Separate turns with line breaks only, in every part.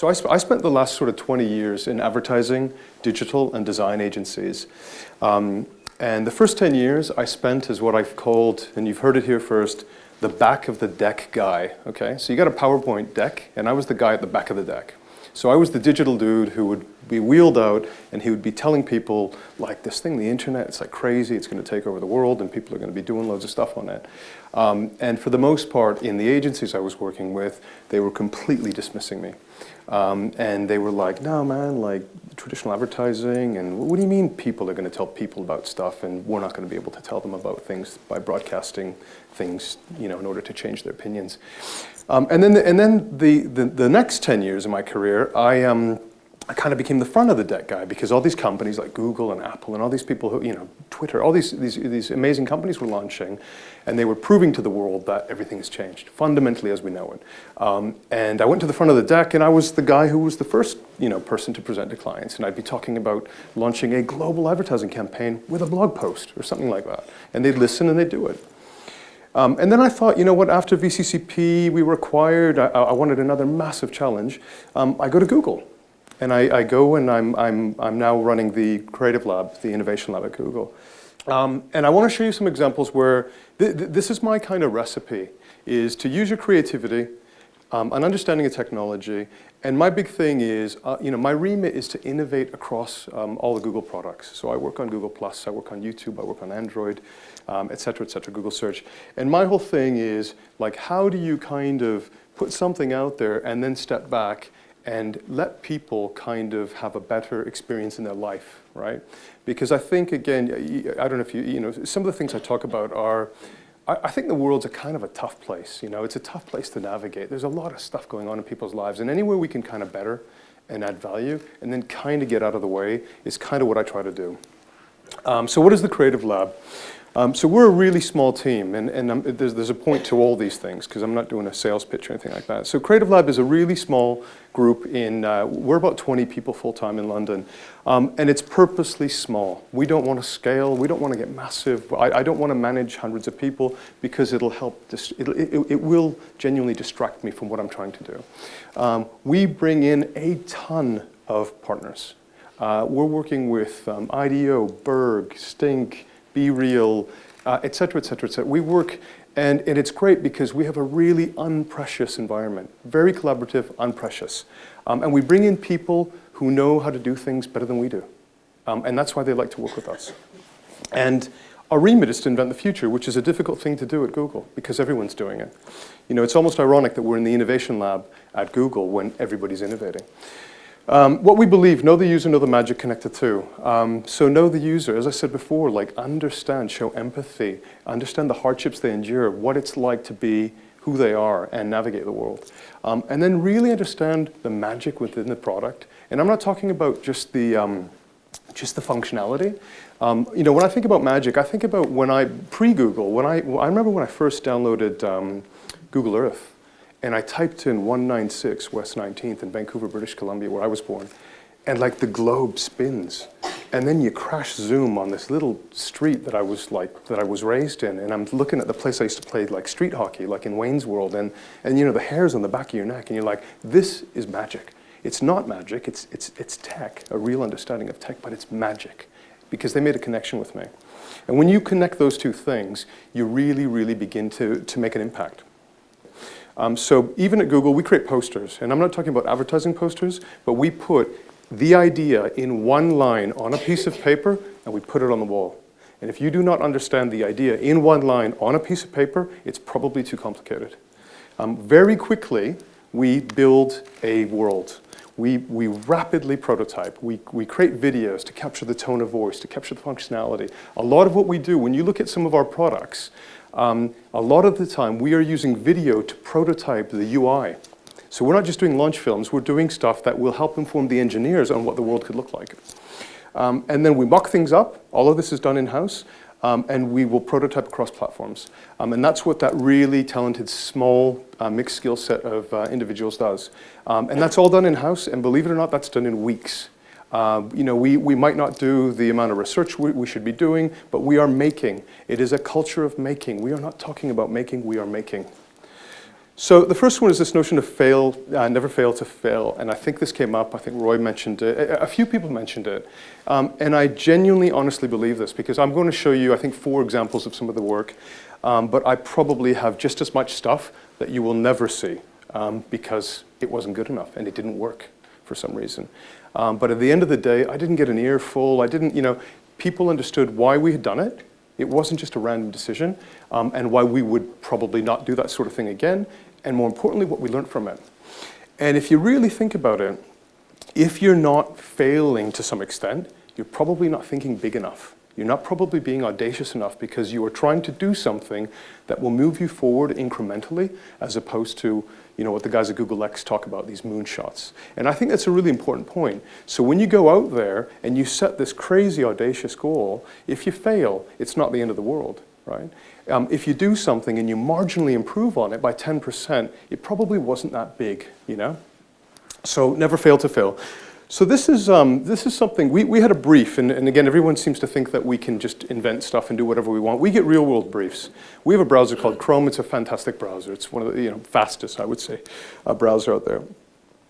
So I spent the last sort of 20 years in advertising, digital, and design agencies. And the first 10 years I spent as what I've called, and you've heard it here first, the back of the deck guy, okay? So you got a PowerPoint deck, and I was the guy at the back of the deck. So I was the digital dude who would be wheeled out, and he would be telling people, like, this thing, the internet, it's like crazy, it's going to take over the world, and people are going to be doing loads of stuff on it. And for the most part, in the agencies I was working with, they were completely dismissing me. And they were like, no, man, like, traditional advertising, and what do you mean people are going to tell people about stuff, and we're not going to be able to tell them about things by broadcasting things, you know, in order to change their opinions. And then the next 10 years of my career, I kind of became the front of the deck guy, because all these companies like Google and Apple and all these people who, you know, Twitter, all these amazing companies were launching, and they were proving to the world that everything has changed fundamentally as we know it. And I went to the front of the deck, and I was the guy who was the first, you know, person to present to clients, and I'd be talking about launching a global advertising campaign with a blog post or something like that, and they'd listen and they'd do it. And then I thought, you know what, after VCCP, we were acquired, I wanted another massive challenge. I go to Google. And I go, and I'm now running the creative lab, the innovation lab at Google. And I want to show you some examples where this is my kind of recipe, is to use your creativity, an understanding of technology, and my big thing is, you know, my remit is to innovate across all the Google products. So I work on Google+, I work on YouTube, I work on Android, et cetera, Google Search. And my whole thing is, like, how do you kind of put something out there and then step back and let people kind of have a better experience in their life, right? Because I think, again, I don't know if you know, some of the things I talk about are, I think the world's a kind of a tough place, you know, it's a tough place to navigate. There's a lot of stuff going on in people's lives, and anywhere we can kind of better and add value and then kind of get out of the way is kind of what I try to do. So what is the Creative Lab? So we're a really small team, and there's a point to all these things, because I'm not doing a sales pitch or anything like that. So Creative Lab is a really small group we're about 20 people full-time in London, and it's purposely small. We don't want to scale, we don't want to get massive. I don't want to manage hundreds of people, because it'll help, it will genuinely distract me from what I'm trying to do. We bring in a ton of partners. We're working with IDEO, Berg, Stink, Be Real, et cetera, et cetera, et cetera. We work, and it's great because we have a really unprecious environment, very collaborative, unprecious. And we bring in people who know how to do things better than we do. And that's why they like to work with us. And our remit is to invent the future, which is a difficult thing to do at Google, because everyone's doing it. You know, it's almost ironic that we're in the innovation lab at Google when everybody's innovating. What we believe, know the user, know the magic, connected to. So know the user, as I said before, like, understand, show empathy, understand the hardships they endure, what it's like to be who they are and navigate the world. And then really understand the magic within the product. And I'm not talking about just the functionality. You know, when I think about magic, I think about pre-Google, I remember when I first downloaded Google Earth. And I typed in 196 West 19th in Vancouver, British Columbia, where I was born. And like the globe spins. And then you crash zoom on this little street that I was raised in. And I'm looking at the place I used to play like street hockey, like in Wayne's World. And you know, the hairs on the back of your neck. And you're like, this is magic. It's not magic, it's tech, a real understanding of tech, but it's magic. Because they made a connection with me. And when you connect those two things, you really, really begin to make an impact. So even at Google, we create posters. And I'm not talking about advertising posters, but we put the idea in one line on a piece of paper, and we put it on the wall. And if you do not understand the idea in one line on a piece of paper, it's probably too complicated. Very quickly, we build a world. We rapidly prototype. We create videos to capture the tone of voice, to capture the functionality. A lot of what we do, when you look at some of our products, a lot of the time we are using video to prototype the UI. So we're not just doing launch films, we're doing stuff that will help inform the engineers on what the world could look like. And then we mock things up. All of this is done in-house. And we will prototype across platforms. And that's what that really talented, small, mixed skill set of individuals does. And that's all done in-house, and believe it or not, that's done in weeks. You know, we might not do the amount of research we should be doing, but we are making. It is a culture of making. We are not talking about making, we are making. So the first one is this notion of fail, never fail to fail. And I think this came up, I think Roy mentioned it, a few people mentioned it. And I genuinely, honestly believe this because I'm going to show you, I think, 4 examples of some of the work. But I probably have just as much stuff that you will never see because it wasn't good enough and it didn't work for some reason. But at the end of the day, I didn't get an earful. I didn't, people understood why we had done it. It wasn't just a random decision, and why we would probably not do that sort of thing again, and more importantly, what we learned from it. And if you really think about it, if you're not failing to some extent, you're probably not thinking big enough. You're not probably being audacious enough because you are trying to do something that will move you forward incrementally, as opposed to what the guys at Google X talk about, these moonshots. And I think that's a really important point. So when you go out there and you set this crazy audacious goal, if you fail, it's not the end of the world, right? If you do something and you marginally improve on it by 10%, it probably wasn't that big, So never fail to fail. So this is something, we had a brief, and again, everyone seems to think that we can just invent stuff and do whatever we want. We get real world briefs. We have a browser called Chrome. It's a fantastic browser. It's one of the fastest, I would say, browser out there.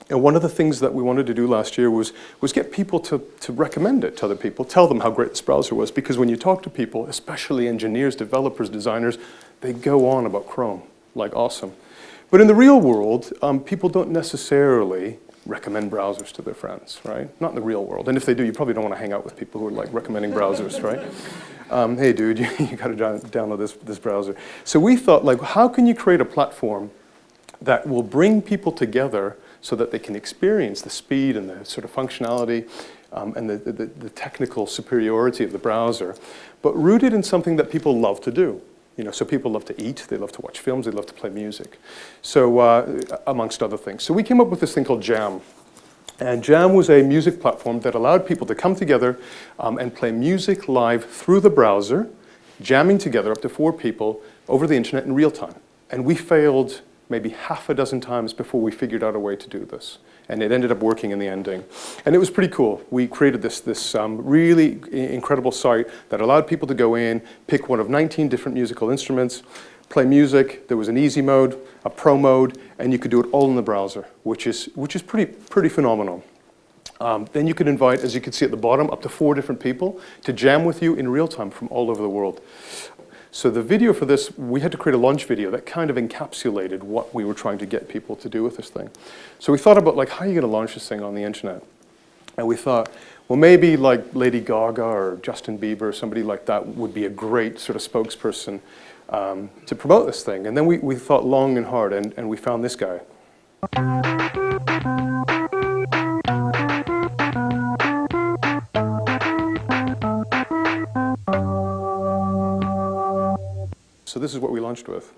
And one of the things that we wanted to do last year was get people to recommend it to other people, tell them how great this browser was, because when you talk to people, especially engineers, developers, designers, they go on about Chrome, like awesome. But in the real world, people don't necessarily recommend browsers to their friends, right? Not in the real world. And if they do, you probably don't want to hang out with people who are like recommending browsers, right? Hey dude, you got to download this browser. So we thought, like, how can you create a platform that will bring people together so that they can experience the speed and the sort of functionality and the technical superiority of the browser, but rooted in something that people love to do. So people love to eat, they love to watch films, they love to play music. So amongst other things. So we came up with this thing called Jam. And Jam was a music platform that allowed people to come together and play music live through the browser, jamming together up to 4 people over the internet in real time. And we failed maybe half a dozen times before we figured out a way to do this. And it ended up working in the ending. And it was pretty cool. We created this really incredible site that allowed people to go in, pick one of 19 different musical instruments, play music. There was an easy mode, a pro mode, and you could do it all in the browser, which is pretty phenomenal. Then you could invite, as you can see at the bottom, up to 4 different people to jam with you in real time from all over the world. So the video for this, we had to create a launch video that kind of encapsulated what we were trying to get people to do with this thing. So we thought about, like, how are you going to launch this thing on the internet? And we thought, well, maybe like Lady Gaga or Justin Bieber or somebody like that would be a great sort of spokesperson to promote this thing. And then we thought long and hard, and we found this guy. So this is what we launched with.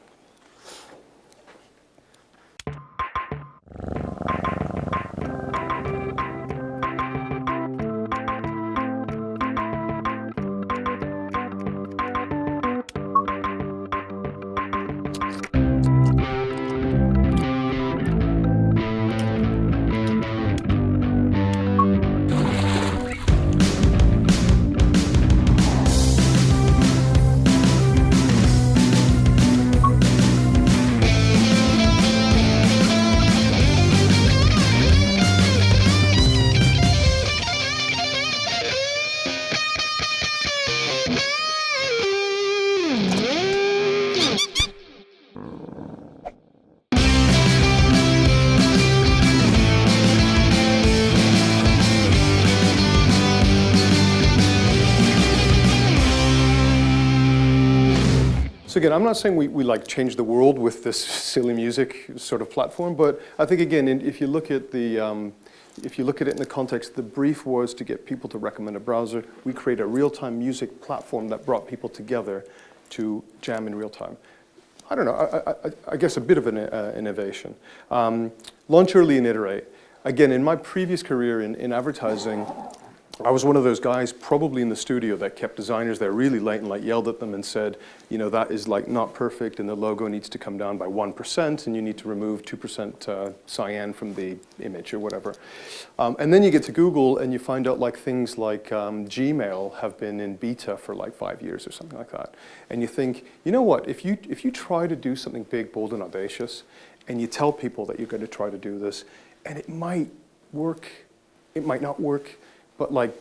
So again, I'm not saying we like change the world with this silly music sort of platform, but I think again, if you look at it in the context, the brief was to get people to recommend a browser. We create a real-time music platform that brought people together to jam in real time. I don't know, I guess a bit of an innovation. Launch early and iterate. Again, in my previous career in advertising, I was one of those guys probably in the studio that kept designers there really late and like yelled at them and said, that is like not perfect and the logo needs to come down by 1% and you need to remove 2% cyan from the image or whatever. And then you get to Google and you find out like things like Gmail have been in beta for like 5 years or something like that. And you think, you know what, if you try to do something big, bold and audacious and you tell people that you're going to try to do this, and it might work, it might not work, but like,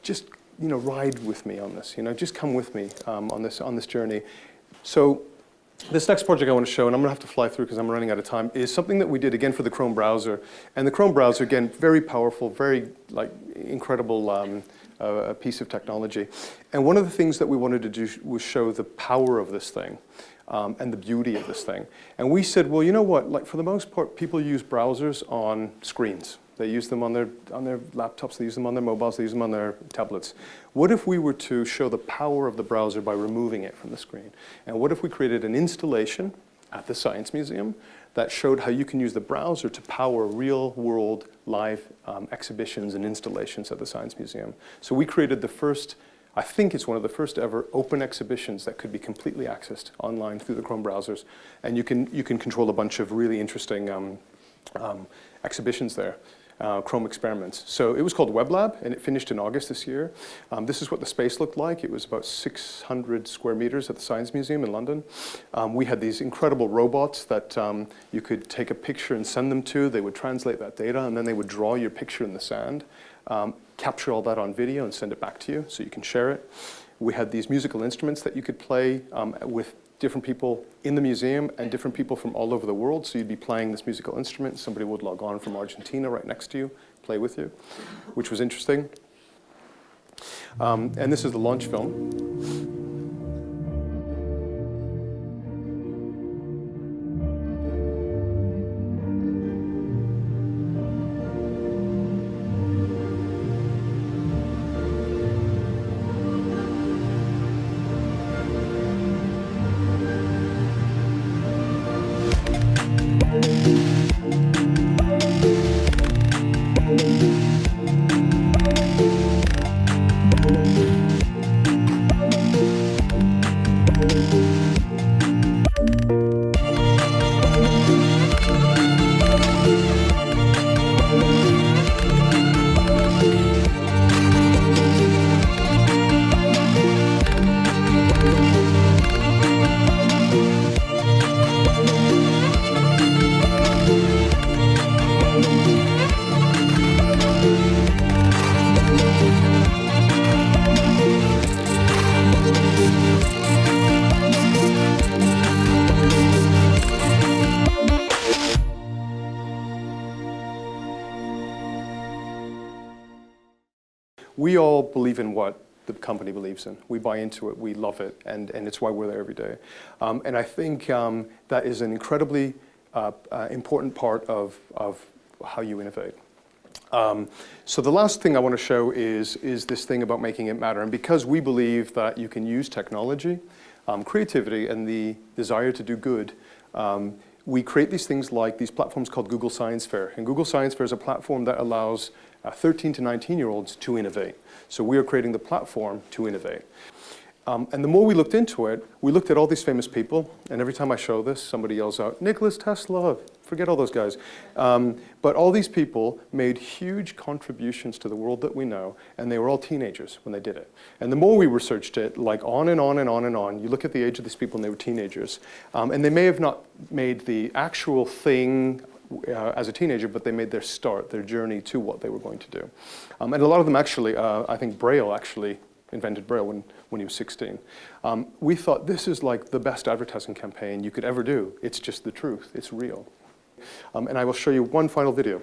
just ride with me on this. Just come with me on this journey. So this next project I want to show, and I'm going to have to fly through because I'm running out of time, is something that we did again for the Chrome browser. And the Chrome browser, again, very powerful, very incredible piece of technology. And one of the things that we wanted to do was show the power of this thing. And the beauty of this thing. And we said, well, you know what? Like, for the most part, people use browsers on screens. They use them on their laptops, they use them on their mobiles, they use them on their tablets. What if we were to show the power of the browser by removing it from the screen? And what if we created an installation at the Science Museum that showed how you can use the browser to power real-world live exhibitions and installations at the Science Museum? So we created the first, I think it's one of the first ever open exhibitions that could be completely accessed online through the Chrome browsers. And you can control a bunch of really interesting exhibitions there. Chrome experiments. So it was called WebLab, and it finished in August this year. This is what the space looked like. It was about 600 square meters at the Science Museum in London. We had these incredible robots that you could take a picture and send them to. They would translate that data, and then they would draw your picture in the sand, capture all that on video, and send it back to you so you can share it. We had these musical instruments that you could play with different people in the museum and different people from all over the world. So you'd be playing this musical instrument. Somebody would log on from Argentina right next to you, play with you, which was interesting. And this is the launch film. We all believe in what the company believes in. We buy into it, we love it, and it's why we're there every day. And I think that is an incredibly important part of how you innovate. So the last thing I want to show is this thing about making it matter. And because we believe that you can use technology, creativity, and the desire to do good, we create these things like these platforms called Google Science Fair. And Google Science Fair is a platform that allows 13 to 19-year-olds to innovate. So we are creating the platform to innovate. And the more we looked into it, we looked at all these famous people, and every time I show this, somebody yells out, Nikola Tesla, forget all those guys. But all these people made huge contributions to the world that we know, and they were all teenagers when they did it. And the more we researched it, like on and on and on and on, you look at the age of these people and they were teenagers, and they may have not made the actual thing as a teenager, but they made their start, their journey to what they were going to do. And a lot of them actually, I think Braille actually invented Braille when he was 16. We thought this is like the best advertising campaign you could ever do. It's just the truth, it's real. And I will show you one final video.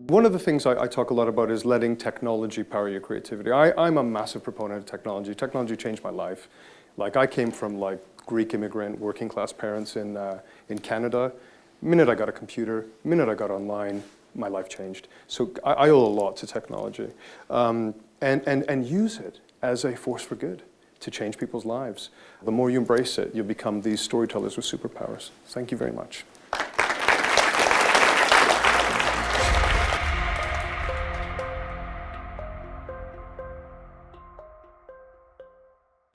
One of the things I talk a lot about is letting technology power your creativity. I'm a massive proponent of technology. Technology changed my life. Like, I came from like Greek immigrant, working class parents in Canada. The minute I got a computer, the minute I got online, my life changed. So I owe a lot to technology. And use it as a force for good to change people's lives. The more you embrace it, you'll become these storytellers with superpowers. Thank you very much.